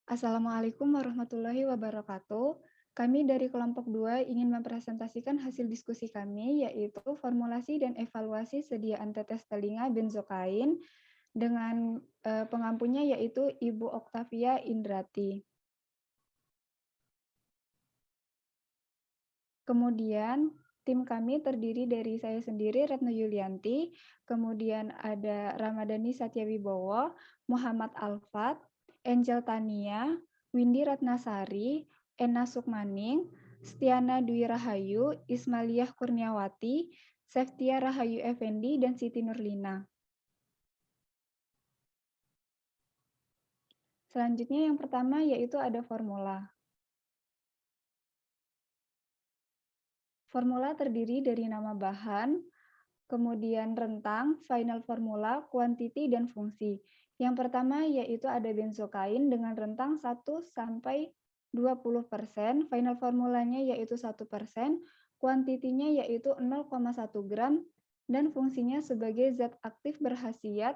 Assalamualaikum warahmatullahi wabarakatuh. Kami dari kelompok 2 ingin mempresentasikan hasil diskusi kami, yaitu formulasi dan evaluasi sediaan tetes telinga benzokain dengan pengampunya yaitu Ibu Oktavia Indrati. Kemudian tim kami terdiri dari saya sendiri, Retno Yulianti, kemudian ada Ramadhani Satyawibowo, Muhammad Alfat, Angel Tania, Windy Ratnasari, Ena Sukmaning, Stiana Dwi Rahayu, Ismaliah Kurniawati, Seftia Rahayu Effendi, dan Siti Nurlina. Selanjutnya yang pertama yaitu ada formula. Formula terdiri dari nama bahan, kemudian rentang, final formula, kuantiti, dan fungsi. Yang pertama yaitu ada benzokain dengan rentang 1 sampai 20%, final formulanya yaitu 1%, kuantitinya yaitu 0,1 gram, dan fungsinya sebagai zat aktif berkhasiat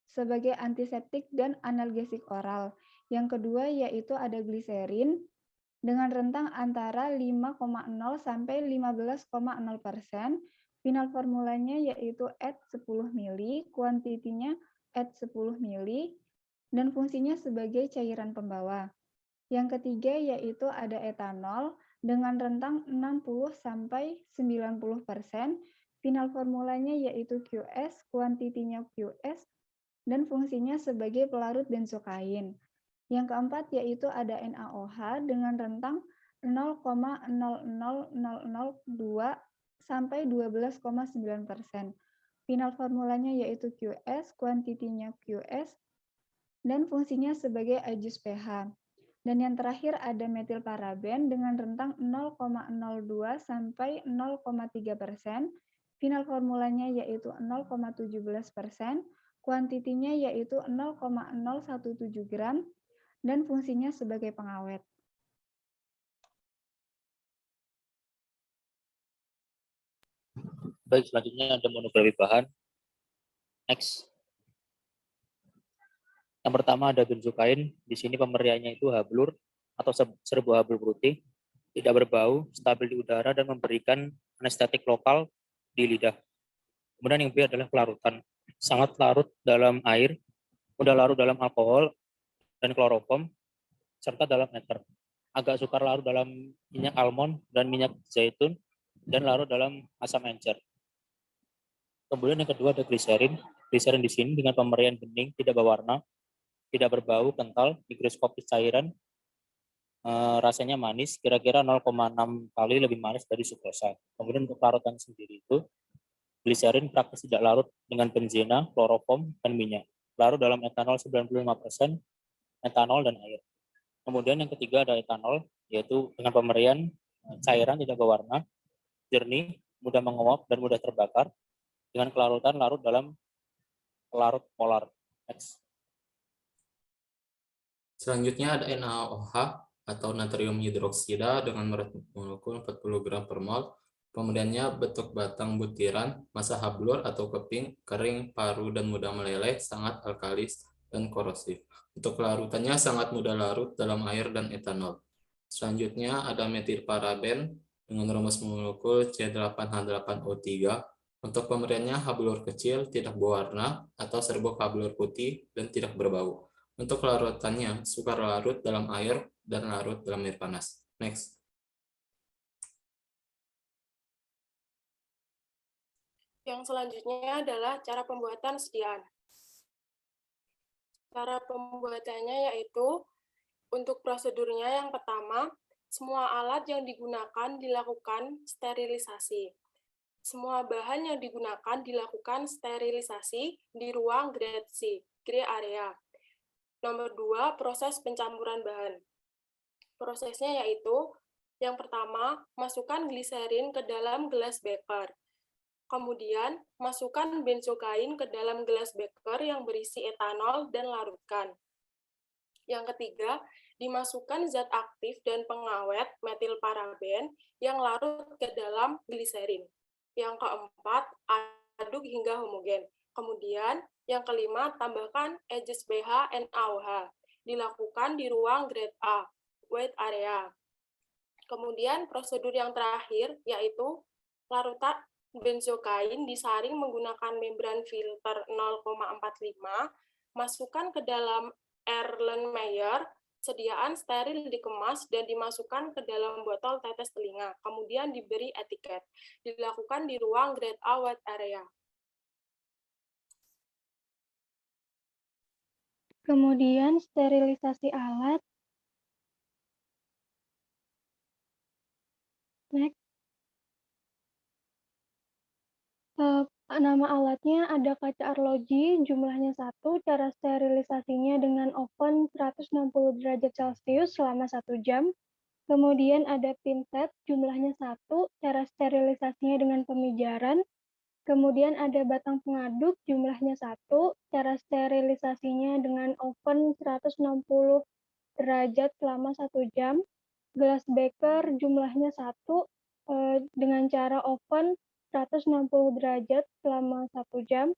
sebagai antiseptik dan analgesik oral. Yang kedua yaitu ada gliserin dengan rentang antara 5,0 sampai 15,0%. Final formulanya yaitu at 10 mili, kuantitinya at 10 mili, dan fungsinya sebagai cairan pembawa. Yang ketiga yaitu ada etanol dengan rentang 60 sampai 90%. Final formulanya yaitu QS, kuantitinya QS, dan fungsinya sebagai pelarut benzokain. Yang keempat yaitu ada NaOH dengan rentang 0,00002 sampai 12,9%. Final formulanya yaitu QS, kuantitinya QS, dan fungsinya sebagai ajus pH. Dan yang terakhir ada metilparaben dengan rentang 0,02 sampai 0,3%. Final formulanya yaitu 0,17%, kuantitinya yaitu 0,017 gram, dan fungsinya sebagai pengawet. Baik, selanjutnya ada monografi bahan. Next. Yang pertama ada benzokain. Di sini pemeriannya itu hablur atau serbu hablur putih, tidak berbau, stabil di udara, dan memberikan anestetik lokal di lidah. Kemudian yang B adalah kelarutan. Sangat larut dalam air, mudah larut dalam alkohol dan kloroform, serta dalam ether. Agak sukar larut dalam minyak almond dan minyak zaitun, dan larut dalam asam encer. Kemudian yang kedua ada gliserin. Gliserin di sini dengan pemerian bening, tidak berwarna, tidak berbau, kental, mikroskopis cairan, rasanya manis, kira-kira 0,6 kali lebih manis dari sukrosa. Kemudian untuk larutan sendiri itu, gliserin praktis tidak larut dengan benzena, kloroform, dan minyak. Larut dalam etanol 95%, etanol, dan air. Kemudian yang ketiga ada etanol, yaitu dengan pemerian cairan tidak berwarna, jernih, mudah menguap, dan mudah terbakar, dengan kelarutan larut dalam larut polar. Next. Selanjutnya ada NaOH atau natrium hidroksida dengan berat molekul 40 gram per mol. Pemberiannya bentuk batang butiran, massa hablur atau keping, kering, paru, dan mudah meleleh, sangat alkalis dan korosif. Untuk larutannya sangat mudah larut dalam air dan etanol. Selanjutnya ada metilparaben dengan rumus molekul C8H8O3. Untuk pemberiannya hablur kecil, tidak berwarna, atau serbuk hablur putih, dan tidak berbau. Untuk larutannya, sukar larut dalam air dan larut dalam air panas. Next. Yang selanjutnya adalah cara pembuatan sediaan. Cara pembuatannya yaitu, untuk prosedurnya yang pertama, semua alat yang digunakan dilakukan sterilisasi. Semua bahan yang digunakan dilakukan sterilisasi di ruang grade C, gray area. Nomor 2, proses pencampuran bahan. Prosesnya yaitu, yang pertama, masukkan gliserin ke dalam gelas beker. Kemudian, masukkan benzokain ke dalam gelas beker yang berisi etanol dan larutkan. Yang ketiga, dimasukkan zat aktif dan pengawet metilparaben yang larut ke dalam gliserin. Yang keempat, aduk hingga homogen. Kemudian, yang kelima, tambahkan ages pH NaOH. dilakukan di ruang grade A, wet area. Kemudian prosedur yang terakhir yaitu larutan benzokain disaring menggunakan membran filter 0,45, masukkan ke dalam Erlenmeyer, sediaan steril dikemas dan dimasukkan ke dalam botol tetes telinga, kemudian diberi etiket. Dilakukan di ruang grade A wet area. Kemudian sterilisasi alat. Next. Nama alatnya ada kaca arloji, jumlahnya 1, cara sterilisasinya dengan oven 160 derajat Celcius selama 1 jam. Kemudian ada pinset, jumlahnya 1, cara sterilisasinya dengan pemijaran. Kemudian ada batang pengaduk, jumlahnya 1, cara sterilisasinya dengan oven 160 derajat selama 1 jam. Gelas beker, jumlahnya 1, dengan cara oven 160 derajat selama 1 jam.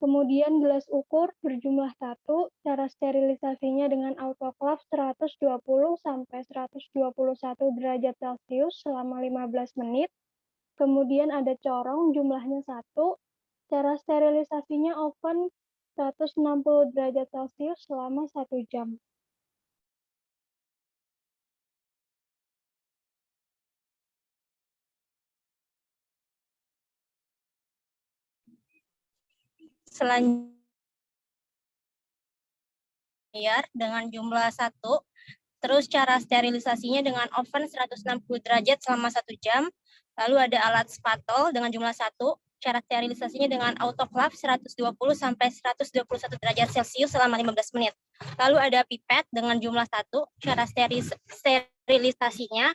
Kemudian gelas ukur berjumlah 1, cara sterilisasinya dengan autoclave 120 sampai 121 derajat Celcius selama 15 menit. Kemudian ada corong jumlahnya 1, cara sterilisasinya oven 160 derajat Celcius selama 1 jam. Selanjutnya dengan jumlah 1, terus cara sterilisasinya dengan oven 160 derajat selama 1 jam. Lalu ada alat spatol dengan jumlah 1, cara sterilisasinya dengan autoclave 120 sampai 121 derajat Celcius selama 15 menit. Lalu ada pipet dengan jumlah 1, cara sterilisasinya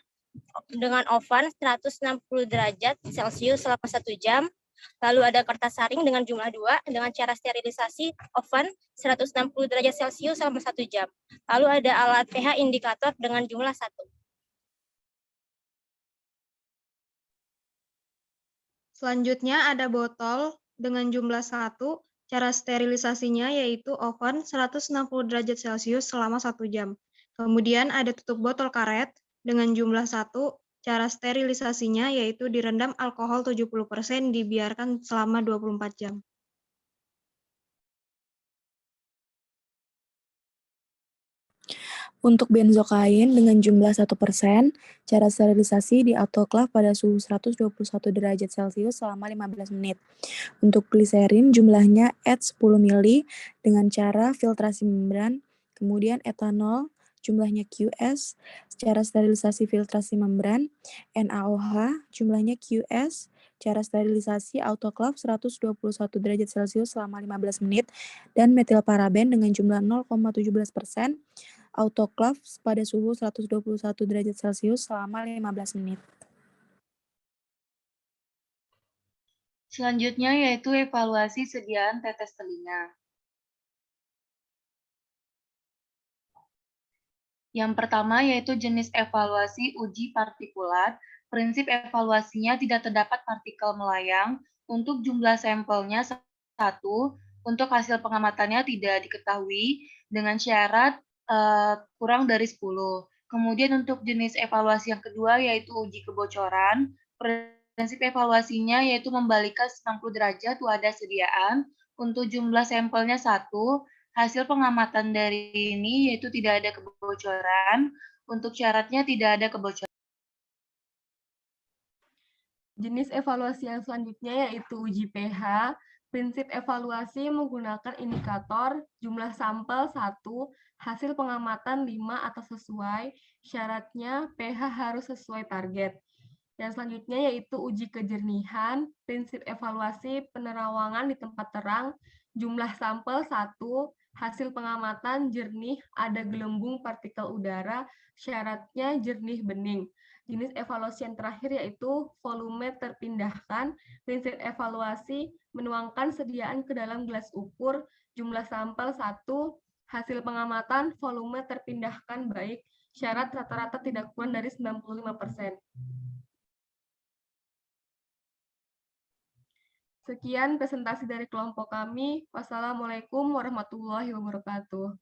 dengan oven 160 derajat Celcius selama 1 jam. Lalu ada kertas saring dengan jumlah 2 dengan cara sterilisasi oven 160 derajat Celcius selama 1 jam. Lalu ada alat pH indikator dengan jumlah 1. Selanjutnya ada botol dengan jumlah 1, cara sterilisasinya yaitu oven 160 derajat Celcius selama 1 jam. Kemudian ada tutup botol karet dengan jumlah 1, cara sterilisasinya yaitu direndam alkohol 70%, dibiarkan selama 24 jam. Untuk benzokain dengan jumlah 1%, cara sterilisasi di autoclave pada suhu 121 derajat Celcius selama 15 menit. Untuk gliserin jumlahnya add 10 ml dengan cara filtrasi membran, kemudian etanol jumlahnya QS, cara sterilisasi filtrasi membran, NaOH jumlahnya QS, cara sterilisasi autoclave 121 derajat Celcius selama 15 menit, dan metilparaben dengan jumlah 0,17%, autoclave pada suhu 121 derajat Celcius selama 15 menit. Selanjutnya yaitu evaluasi sediaan tetes telinga. Yang pertama yaitu jenis evaluasi uji partikulat. Prinsip evaluasinya tidak terdapat partikel melayang. Untuk jumlah sampelnya 1, untuk hasil pengamatannya tidak diketahui dengan syarat kurang dari 10. Kemudian untuk jenis evaluasi yang kedua yaitu uji kebocoran. Prinsip evaluasinya yaitu membalikkan 90 derajat wadah sediaan. Untuk jumlah sampelnya 1, hasil pengamatan dari ini yaitu tidak ada kebocoran. Untuk syaratnya tidak ada kebocoran. Jenis evaluasi yang selanjutnya yaitu uji pH. Prinsip evaluasi menggunakan indikator jumlah sampel 1, hasil pengamatan 5 atau sesuai, syaratnya pH harus sesuai target. Yang selanjutnya yaitu uji kejernihan. Prinsip evaluasi penerawangan di tempat terang, jumlah sampel 1, hasil pengamatan jernih, ada gelembung partikel udara, syaratnya jernih bening. Jenis evaluasi yang terakhir yaitu volume terpindahkan. Prinsip evaluasi menuangkan sediaan ke dalam gelas ukur, jumlah sampel 1, hasil pengamatan volume terpindahkan baik, syarat rata-rata tidak kurang dari 95%. Sekian presentasi dari kelompok kami. Wassalamualaikum warahmatullahi wabarakatuh.